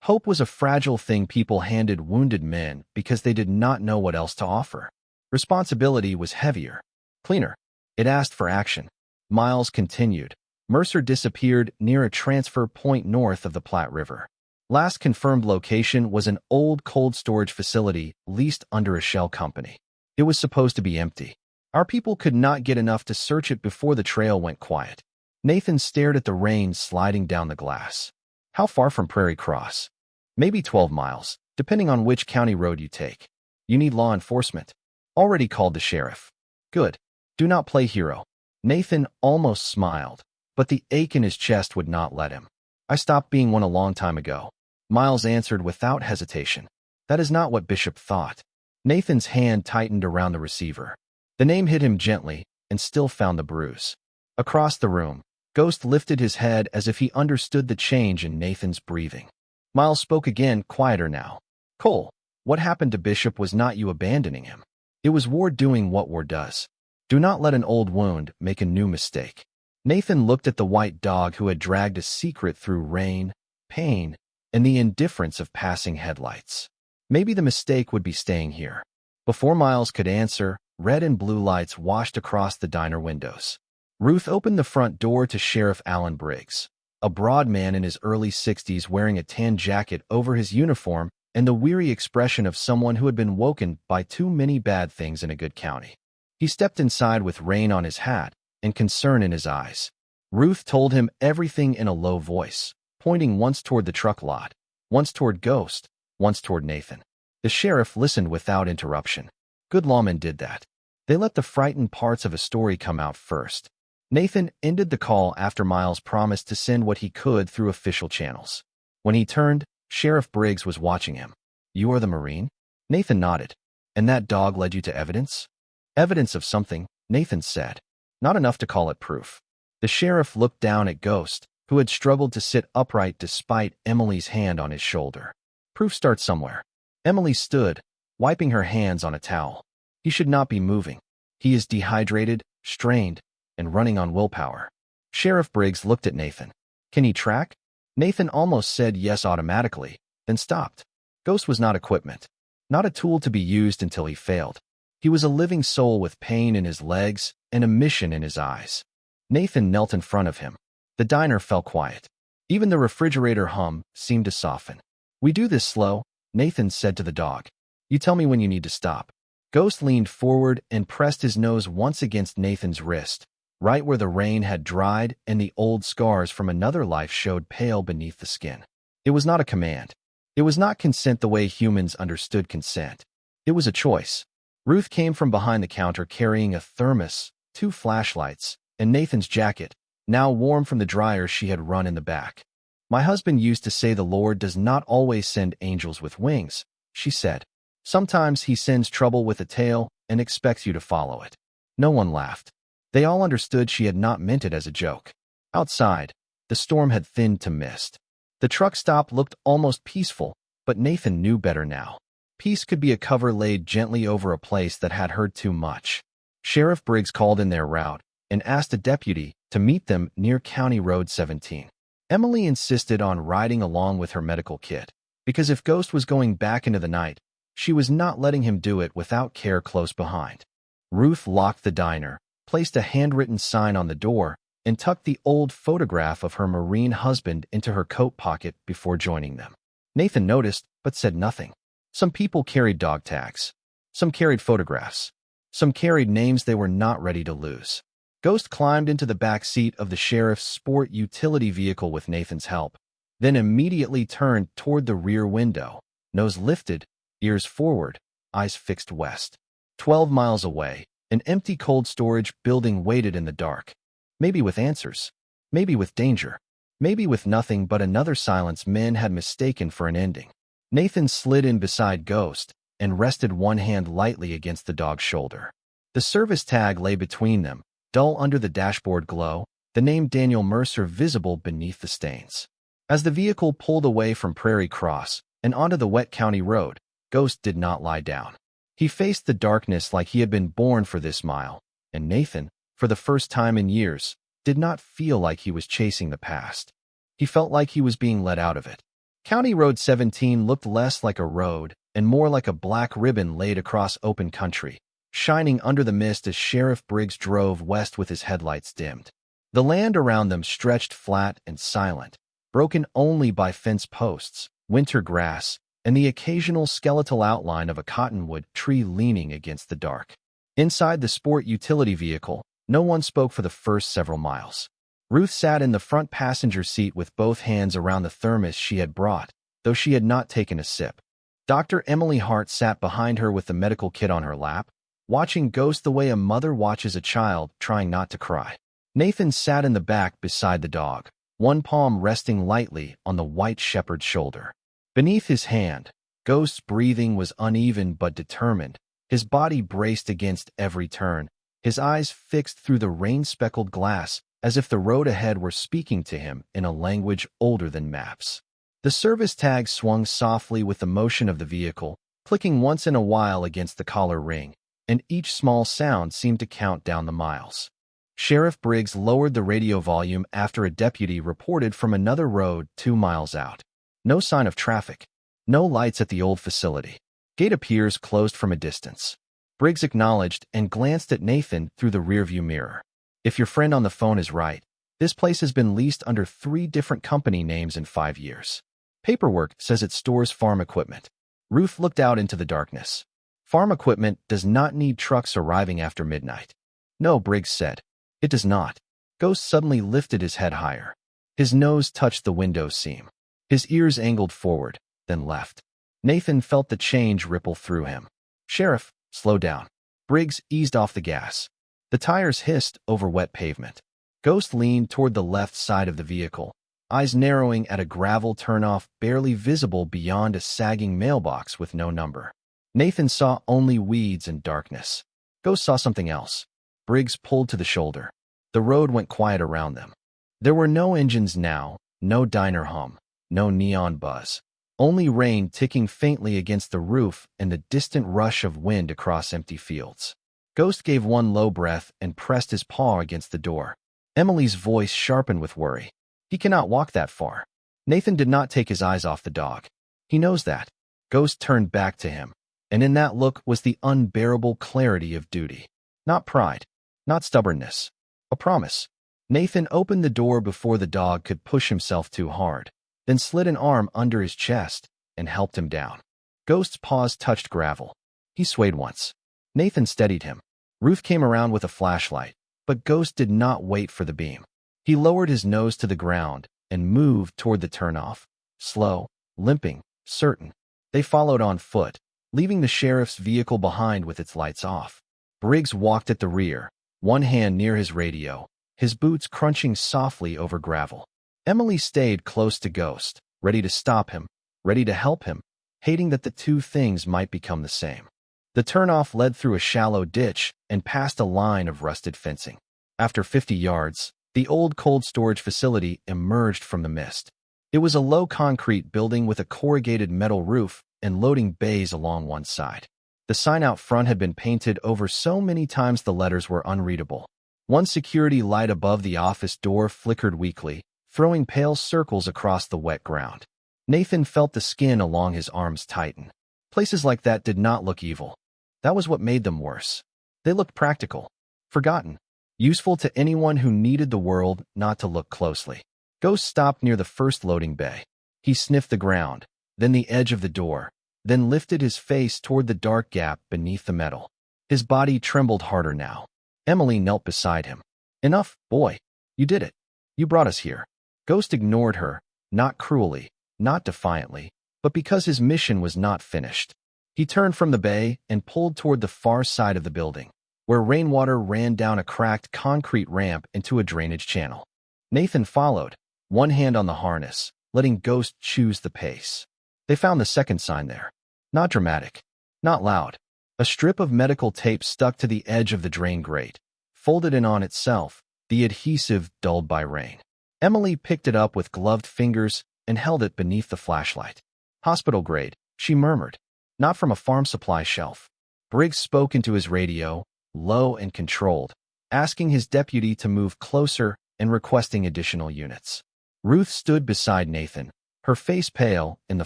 Hope was a fragile thing people handed wounded men because they did not know what else to offer. Responsibility was heavier, cleaner. It asked for action. Miles continued. Mercer disappeared near a transfer point north of the Platte River. Last confirmed location was an old cold storage facility leased under a shell company. It was supposed to be empty. Our people could not get enough to search it before the trail went quiet. Nathan stared at the rain sliding down the glass. How far from Prairie Cross? Maybe 12 miles, depending on which county road you take. You need law enforcement. Already called the sheriff. Good. Do not play hero. Nathan almost smiled, but the ache in his chest would not let him. I stopped being one a long time ago. Miles answered without hesitation. That is not what Bishop thought. Nathan's hand tightened around the receiver. The name hit him gently and still found the bruise. Across the room, Ghost lifted his head as if he understood the change in Nathan's breathing. Miles spoke again, quieter now. Cole, what happened to Bishop was not you abandoning him. It was war doing what war does. Do not let an old wound make a new mistake. Nathan looked at the white dog who had dragged a secret through rain, pain, and the indifference of passing headlights. Maybe the mistake would be staying here. Before Miles could answer, red and blue lights washed across the diner windows. Ruth opened the front door to Sheriff Alan Briggs, a broad man in his early 60s wearing a tan jacket over his uniform and the weary expression of someone who had been woken by too many bad things in a good county. He stepped inside with rain on his hat and concern in his eyes. Ruth told him everything in a low voice, pointing once toward the truck lot, once toward Ghost, once toward Nathan. The sheriff listened without interruption. Good lawmen did that. They let the frightened parts of a story come out first. Nathan ended the call after Miles promised to send what he could through official channels. When he turned, Sheriff Briggs was watching him. "You are the Marine?" Nathan nodded. "And that dog led you to evidence?" "Evidence of something," Nathan said. "Not enough to call it proof." The sheriff looked down at Ghost, who had struggled to sit upright despite Emily's hand on his shoulder. "Proof starts somewhere." Emily stood, wiping her hands on a towel. "He should not be moving. He is dehydrated, strained, and running on willpower." Sheriff Briggs looked at Nathan. "Can he track?" Nathan almost said yes automatically, then stopped. Ghost was not equipment, not a tool to be used until he failed. He was a living soul with pain in his legs and a mission in his eyes. Nathan knelt in front of him. The diner fell quiet. Even the refrigerator hum seemed to soften. "We do this slow," Nathan said to the dog. "You tell me when you need to stop." Ghost leaned forward and pressed his nose once against Nathan's wrist, right where the rain had dried and the old scars from another life showed pale beneath the skin. It was not a command. It was not consent the way humans understood consent. It was a choice. Ruth came from behind the counter carrying a thermos, 2 flashlights, and Nathan's jacket, now warm from the dryer she had run in the back. "My husband used to say the Lord does not always send angels with wings," she said. "Sometimes he sends trouble with a tail and expects you to follow it." No one laughed. They all understood she had not meant it as a joke. Outside, the storm had thinned to mist. The truck stop looked almost peaceful, but Nathan knew better now. Peace could be a cover laid gently over a place that had heard too much. Sheriff Briggs called in their route and asked a deputy to meet them near County Road 17. Emily insisted on riding along with her medical kit, because if Ghost was going back into the night, she was not letting him do it without care close behind. Ruth locked the diner, placed a handwritten sign on the door, and tucked the old photograph of her Marine husband into her coat pocket before joining them. Nathan noticed, but said nothing. Some people carried dog tags. Some carried photographs. Some carried names they were not ready to lose. Ghost climbed into the back seat of the sheriff's sport utility vehicle with Nathan's help, then immediately turned toward the rear window, nose lifted, ears forward, eyes fixed west. 12 miles away, an empty cold storage building waited in the dark. Maybe with answers. Maybe with danger. Maybe with nothing but another silence men had mistaken for an ending. Nathan slid in beside Ghost and rested one hand lightly against the dog's shoulder. The service tag lay between them, dull under the dashboard glow, the name Daniel Mercer visible beneath the stains. As the vehicle pulled away from Prairie Cross and onto the wet county road, Ghost did not lie down. He faced the darkness like he had been born for this mile, and Nathan, for the first time in years, did not feel like he was chasing the past. He felt like he was being led out of it. County Road 17 looked less like a road and more like a black ribbon laid across open country, shining under the mist as Sheriff Briggs drove west with his headlights dimmed. The land around them stretched flat and silent, broken only by fence posts, winter grass, and the occasional skeletal outline of a cottonwood tree leaning against the dark. Inside the sport utility vehicle, no one spoke for the first several miles. Ruth sat in the front passenger seat with both hands around the thermos she had brought, though she had not taken a sip. Dr. Emily Hart sat behind her with the medical kit on her lap, watching Ghost the way a mother watches a child trying not to cry. Nathan sat in the back beside the dog, one palm resting lightly on the white shepherd's shoulder. Beneath his hand, Ghost's breathing was uneven but determined, his body braced against every turn, his eyes fixed through the rain-speckled glass as if the road ahead were speaking to him in a language older than maps. The service tag swung softly with the motion of the vehicle, clicking once in a while against the collar ring, and each small sound seemed to count down the miles. Sheriff Briggs lowered the radio volume after a deputy reported from another road 2 miles out. No sign of traffic. No lights at the old facility. Gate appears closed from a distance. Briggs acknowledged and glanced at Nathan through the rearview mirror. If your friend on the phone is right, this place has been leased under 3 different company names in 5 years. Paperwork says it stores farm equipment. Ruth looked out into the darkness. Farm equipment does not need trucks arriving after midnight. No, Briggs said. It does not. Ghost suddenly lifted his head higher. His nose touched the window seam. His ears angled forward, then left. Nathan felt the change ripple through him. Sheriff, slow down. Briggs eased off the gas. The tires hissed over wet pavement. Ghost leaned toward the left side of the vehicle, eyes narrowing at a gravel turnoff barely visible beyond a sagging mailbox with no number. Nathan saw only weeds and darkness. Ghost saw something else. Briggs pulled to the shoulder. The road went quiet around them. There were no engines now, no diner hum, no neon buzz. Only rain ticking faintly against the roof and the distant rush of wind across empty fields. Ghost gave one low breath and pressed his paw against the door. Emily's voice sharpened with worry. He cannot walk that far. Nathan did not take his eyes off the dog. He knows that. Ghost turned back to him, and in that look was the unbearable clarity of duty. Not pride, not stubbornness. A promise. Nathan opened the door before the dog could push himself too hard, then slid an arm under his chest and helped him down. Ghost's paws touched gravel. He swayed once. Nathan steadied him. Ruth came around with a flashlight, but Ghost did not wait for the beam. He lowered his nose to the ground and moved toward the turnoff. Slow, limping, certain. They followed on foot, leaving the sheriff's vehicle behind with its lights off. Briggs walked at the rear, one hand near his radio, his boots crunching softly over gravel. Emily stayed close to Ghost, ready to stop him, ready to help him, hating that the two things might become the same. The turnoff led through a shallow ditch and past a line of rusted fencing. After 50 yards, the old cold storage facility emerged from the mist. It was a low concrete building with a corrugated metal roof and loading bays along one side. The sign out front had been painted over so many times the letters were unreadable. One security light above the office door flickered weakly, throwing pale circles across the wet ground. Nathan felt the skin along his arms tighten. Places like that did not look evil. That was what made them worse. They looked practical, forgotten, useful to anyone who needed the world not to look closely. Ghost stopped near the first loading bay. He sniffed the ground, then the edge of the door, then lifted his face toward the dark gap beneath the metal. His body trembled harder now. Emily knelt beside him. Enough, boy. You did it. You brought us here. Ghost ignored her, not cruelly, not defiantly, but because his mission was not finished. He turned from the bay and pulled toward the far side of the building, where rainwater ran down a cracked concrete ramp into a drainage channel. Nathan followed, one hand on the harness, letting Ghost choose the pace. They found the second sign there. Not dramatic, not loud. A strip of medical tape stuck to the edge of the drain grate, folded in on itself, the adhesive dulled by rain. Emily picked it up with gloved fingers and held it beneath the flashlight. Hospital grade, she murmured. Not from a farm supply shelf. Briggs spoke into his radio, low and controlled, asking his deputy to move closer and requesting additional units. Ruth stood beside Nathan, her face pale in the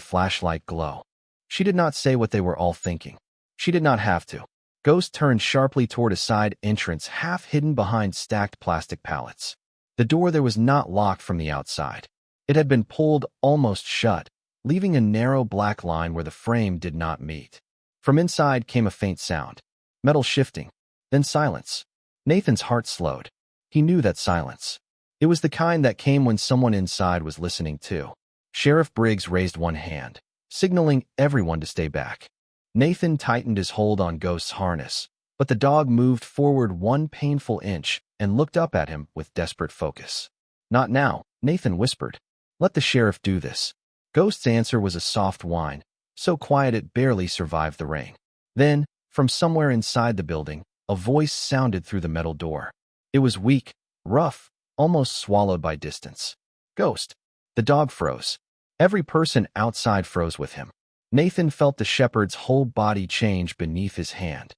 flashlight glow. She did not say what they were all thinking. She did not have to. Ghost turned sharply toward a side entrance half hidden behind stacked plastic pallets. The door there was not locked from the outside. It had been pulled almost shut, leaving a narrow black line where the frame did not meet. From inside came a faint sound. Metal shifting. Then silence. Nathan's heart slowed. He knew that silence. It was the kind that came when someone inside was listening too. Sheriff Briggs raised one hand, signaling everyone to stay back. Nathan tightened his hold on Ghost's harness, but the dog moved forward one painful inch and looked up at him with desperate focus. Not now, Nathan whispered. Let the sheriff do this. Ghost's answer was a soft whine, so quiet it barely survived the rain. Then, from somewhere inside the building, a voice sounded through the metal door. It was weak, rough, almost swallowed by distance. Ghost. The dog froze. Every person outside froze with him. Nathan felt the shepherd's whole body change beneath his hand.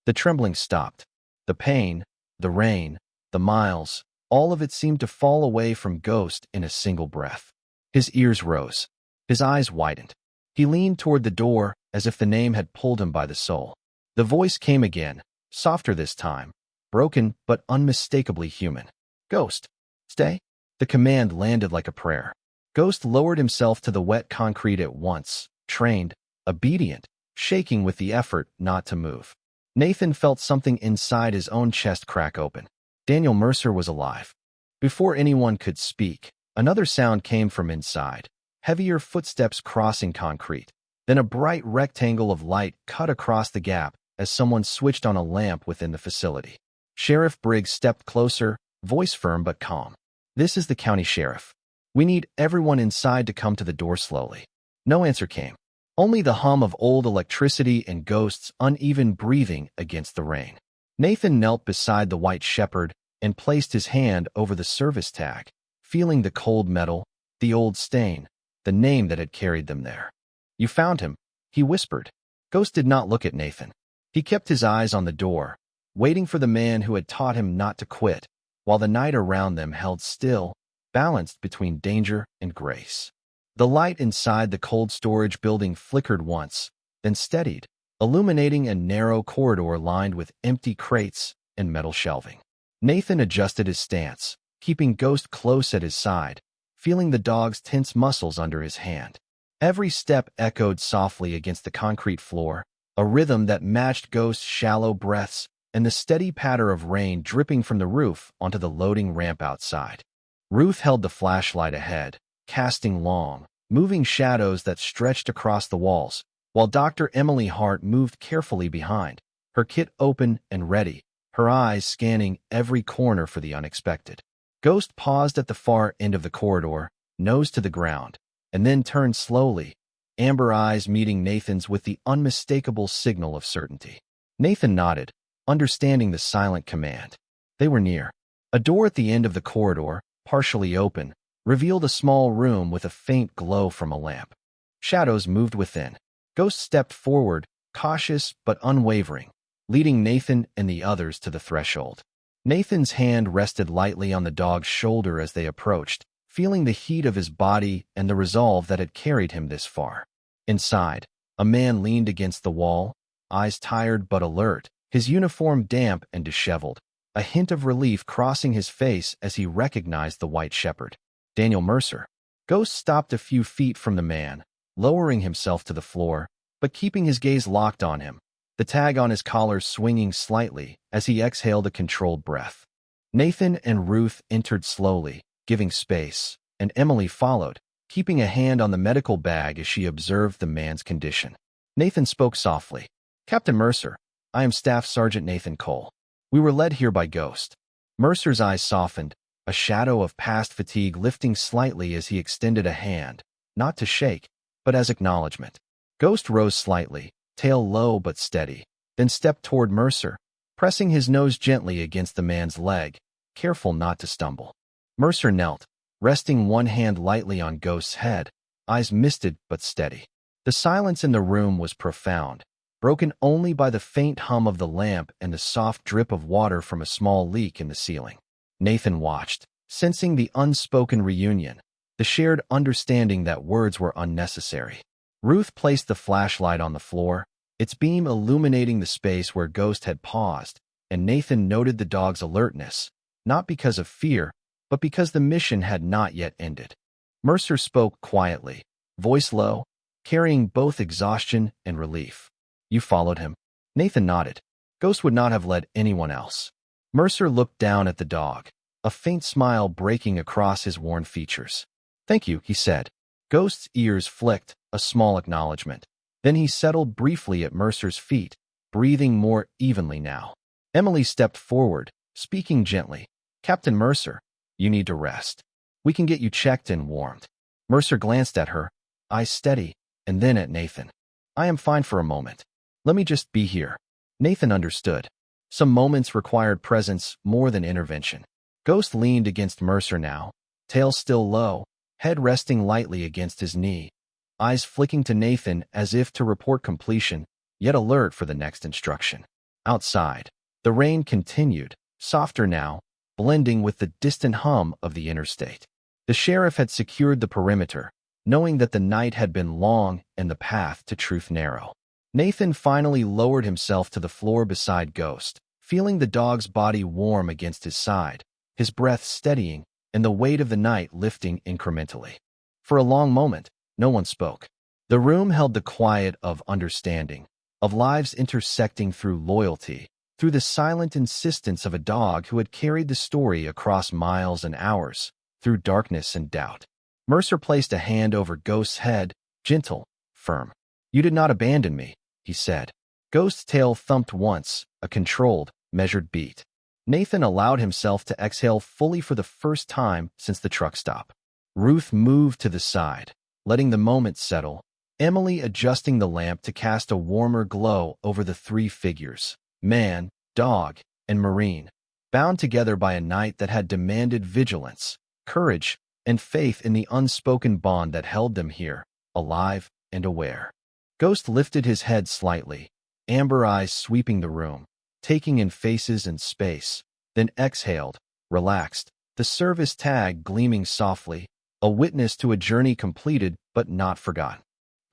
The trembling stopped. The pain, the rain, the miles, all of it seemed to fall away from Ghost in a single breath. His ears rose. His eyes widened. He leaned toward the door as if the name had pulled him by the soul. The voice came again, softer this time, broken but unmistakably human. "Ghost, stay." The command landed like a prayer. Ghost lowered himself to the wet concrete at once, trained, obedient, shaking with the effort not to move. Nathan felt something inside his own chest crack open. Daniel Mercer was alive. Before anyone could speak, another sound came from inside, heavier footsteps crossing concrete. Then a bright rectangle of light cut across the gap as someone switched on a lamp within the facility. Sheriff Briggs stepped closer, voice firm but calm. "This is the county sheriff. We need everyone inside to come to the door slowly." No answer came. Only the hum of old electricity and Ghost's uneven breathing against the rain. Nathan knelt beside the white shepherd and placed his hand over the service tag, feeling the cold metal, the old stain, the name that had carried them there. "You found him," he whispered. Ghost did not look at Nathan. He kept his eyes on the door, waiting for the man who had taught him not to quit, while the night around them held still, balanced between danger and grace. The light inside the cold storage building flickered once, then steadied, illuminating a narrow corridor lined with empty crates and metal shelving. Nathan adjusted his stance, keeping Ghost close at his side, feeling the dog's tense muscles under his hand. Every step echoed softly against the concrete floor, a rhythm that matched Ghost's shallow breaths and the steady patter of rain dripping from the roof onto the loading ramp outside. Ruth held the flashlight ahead, casting long, moving shadows that stretched across the walls, while Dr. Emily Hart moved carefully behind, her kit open and ready, her eyes scanning every corner for the unexpected. Ghost paused at the far end of the corridor, nose to the ground, and then turned slowly, amber eyes meeting Nathan's with the unmistakable signal of certainty. Nathan nodded, understanding the silent command. They were near. A door at the end of the corridor, partially open, revealed a small room with a faint glow from a lamp. Shadows moved within. Ghost stepped forward, cautious but unwavering, leading Nathan and the others to the threshold. Nathan's hand rested lightly on the dog's shoulder as they approached, feeling the heat of his body and the resolve that had carried him this far. Inside, a man leaned against the wall, eyes tired but alert, his uniform damp and disheveled, a hint of relief crossing his face as he recognized the white shepherd. Daniel Mercer. Ghost stopped a few feet from the man, lowering himself to the floor, but keeping his gaze locked on him, the tag on his collar swinging slightly as he exhaled a controlled breath. Nathan and Ruth entered slowly, giving space, and Emily followed, keeping a hand on the medical bag as she observed the man's condition. Nathan spoke softly. "Captain Mercer, I am Staff Sergeant Nathan Cole. We were led here by Ghost." Mercer's eyes softened, a shadow of past fatigue lifting slightly as he extended a hand, not to shake, but as acknowledgement. Ghost rose slightly, tail low but steady, then stepped toward Mercer, pressing his nose gently against the man's leg, careful not to stumble. Mercer knelt, resting one hand lightly on Ghost's head, eyes misted but steady. The silence in the room was profound, broken only by the faint hum of the lamp and the soft drip of water from a small leak in the ceiling. Nathan watched, sensing the unspoken reunion, the shared understanding that words were unnecessary. Ruth placed the flashlight on the floor, its beam illuminating the space where Ghost had paused, and Nathan noted the dog's alertness, not because of fear, but because the mission had not yet ended. Mercer spoke quietly, voice low, carrying both exhaustion and relief. "You followed him?" Nathan nodded. Ghost would not have led anyone else. Mercer looked down at the dog, a faint smile breaking across his worn features. "Thank you," he said. Ghost's ears flicked, a small acknowledgement. Then he settled briefly at Mercer's feet, breathing more evenly now. Emily stepped forward, speaking gently. "Captain Mercer, you need to rest. We can get you checked and warmed." Mercer glanced at her, eyes steady, and then at Nathan. "I am fine for a moment. Let me just be here." Nathan understood. Some moments required presence more than intervention. Ghost leaned against Mercer now, tail still low, head resting lightly against his knee, eyes flicking to Nathan as if to report completion, yet alert for the next instruction. Outside, the rain continued, softer now, blending with the distant hum of the interstate. The sheriff had secured the perimeter, knowing that the night had been long and the path to truth narrow. Nathan finally lowered himself to the floor beside Ghost, feeling the dog's body warm against his side, his breath steadying, and the weight of the night lifting incrementally. For a long moment, no one spoke. The room held the quiet of understanding, of lives intersecting through loyalty, through the silent insistence of a dog who had carried the story across miles and hours, through darkness and doubt. Mercer placed a hand over Ghost's head, gentle, firm. "You did not abandon me," he said. Ghost's tail thumped once, a controlled, measured beat. Nathan allowed himself to exhale fully for the first time since the truck stop. Ruth moved to the side, letting the moment settle, Emily adjusting the lamp to cast a warmer glow over the three figures, man, dog, and Marine, bound together by a night that had demanded vigilance, courage, and faith in the unspoken bond that held them here, alive and aware. Ghost lifted his head slightly, amber eyes sweeping the room, taking in faces and space, then exhaled, relaxed, the service tag gleaming softly, a witness to a journey completed but not forgotten.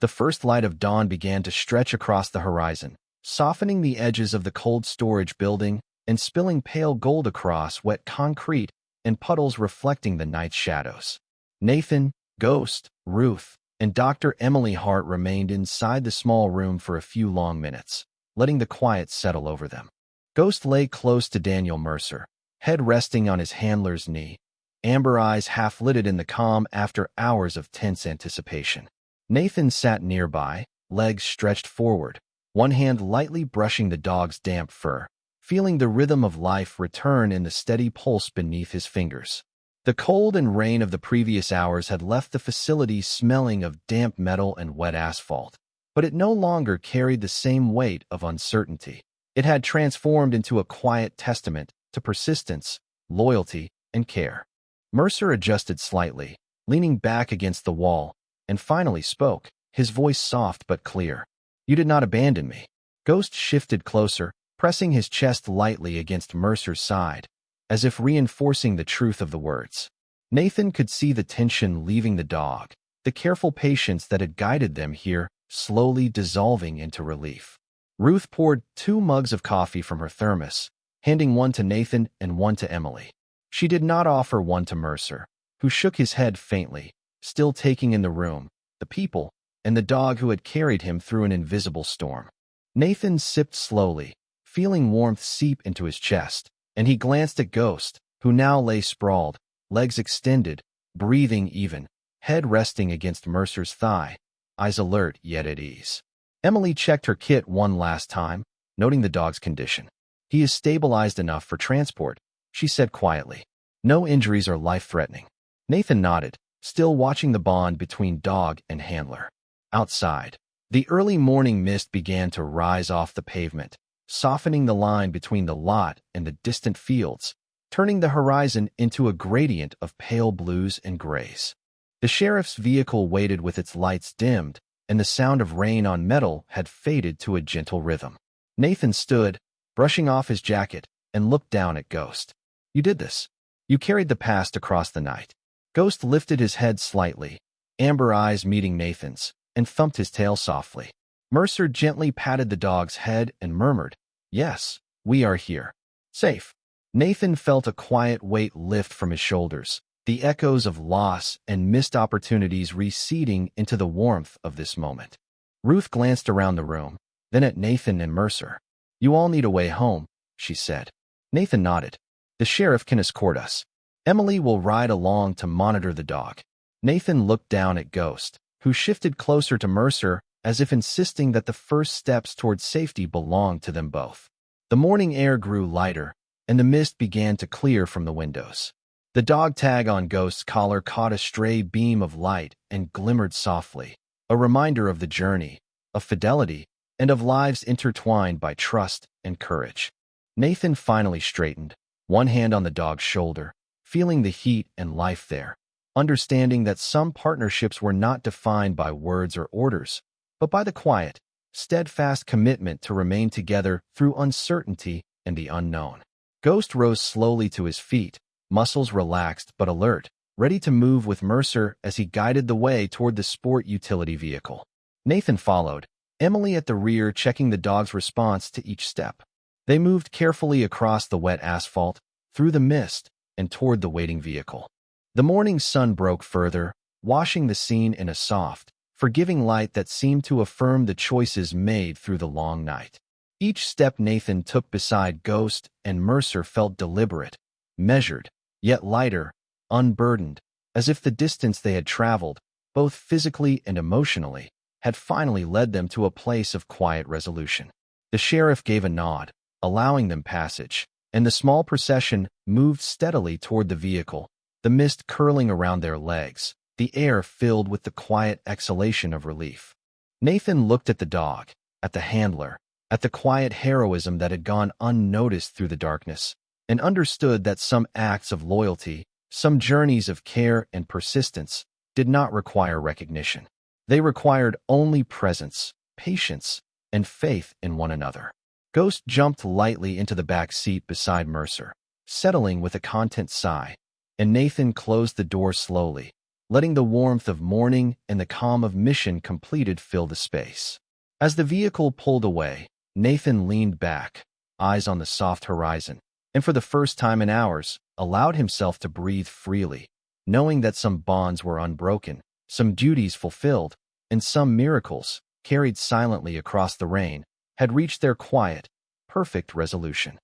The first light of dawn began to stretch across the horizon, softening the edges of the cold storage building and spilling pale gold across wet concrete and puddles reflecting the night's shadows. Nathan, Ghost, Ruth, and Dr. Emily Hart remained inside the small room for a few long minutes, letting the quiet settle over them. Ghost lay close to Daniel Mercer, head resting on his handler's knee, amber eyes half-lidded in the calm after hours of tense anticipation. Nathan sat nearby, legs stretched forward, one hand lightly brushing the dog's damp fur, feeling the rhythm of life return in the steady pulse beneath his fingers. The cold and rain of the previous hours had left the facility smelling of damp metal and wet asphalt, but it no longer carried the same weight of uncertainty. It had transformed into a quiet testament to persistence, loyalty, and care. Mercer adjusted slightly, leaning back against the wall, and finally spoke, his voice soft but clear. "You did not abandon me." Ghost shifted closer, pressing his chest lightly against Mercer's side, as if reinforcing the truth of the words. Nathan could see the tension leaving the dog, the careful patience that had guided them here slowly dissolving into relief. Ruth poured 2 mugs of coffee from her thermos, handing one to Nathan and one to Emily. She did not offer one to Mercer, who shook his head faintly, still taking in the room, the people, and the dog who had carried him through an invisible storm. Nathan sipped slowly, feeling warmth seep into his chest, and he glanced at Ghost, who now lay sprawled, legs extended, breathing even, head resting against Mercer's thigh, eyes alert yet at ease. Emily checked her kit one last time, noting the dog's condition. "He is stabilized enough for transport," she said quietly. "No injuries are life-threatening." Nathan nodded, still watching the bond between dog and handler. Outside, the early morning mist began to rise off the pavement, softening the line between the lot and the distant fields, turning the horizon into a gradient of pale blues and grays. The sheriff's vehicle waited with its lights dimmed, and the sound of rain on metal had faded to a gentle rhythm. Nathan stood, brushing off his jacket, and looked down at Ghost. "You did this. You carried the past across the night." Ghost lifted his head slightly, amber eyes meeting Nathan's, and thumped his tail softly. Mercer gently patted the dog's head and murmured, "Yes, we are here. Safe." Nathan felt a quiet weight lift from his shoulders, the echoes of loss and missed opportunities receding into the warmth of this moment. Ruth glanced around the room, then at Nathan and Mercer. "You all need a way home," she said. Nathan nodded. "The sheriff can escort us. Emily will ride along to monitor the dog." Nathan looked down at Ghost, who shifted closer to Mercer as if insisting that the first steps toward safety belonged to them both. The morning air grew lighter, and the mist began to clear from the windows. The dog tag on Ghost's collar caught a stray beam of light and glimmered softly, a reminder of the journey, of fidelity, and of lives intertwined by trust and courage. Nathan finally straightened, one hand on the dog's shoulder, feeling the heat and life there, understanding that some partnerships were not defined by words or orders, but by the quiet, steadfast commitment to remain together through uncertainty and the unknown. Ghost rose slowly to his feet, muscles relaxed but alert, ready to move with Mercer as he guided the way toward the sport utility vehicle. Nathan followed, Emily at the rear checking the dog's response to each step. They moved carefully across the wet asphalt, through the mist, and toward the waiting vehicle. The morning sun broke further, washing the scene in a soft, forgiving light that seemed to affirm the choices made through the long night. Each step Nathan took beside Ghost and Mercer felt deliberate, measured, yet lighter, unburdened, as if the distance they had traveled, both physically and emotionally, had finally led them to a place of quiet resolution. The sheriff gave a nod, allowing them passage, and the small procession moved steadily toward the vehicle, the mist curling around their legs, the air filled with the quiet exhalation of relief. Nathan looked at the dog, at the handler, at the quiet heroism that had gone unnoticed through the darkness, and understood that some acts of loyalty, some journeys of care and persistence, did not require recognition. They required only presence, patience, and faith in one another. Ghost jumped lightly into the back seat beside Mercer, settling with a content sigh, and Nathan closed the door slowly, letting the warmth of morning and the calm of mission completed fill the space. As the vehicle pulled away, Nathan leaned back, eyes on the soft horizon, and for the first time in hours, allowed himself to breathe freely, knowing that some bonds were unbroken, some duties fulfilled, and some miracles, carried silently across the rain, had reached their quiet, perfect resolution.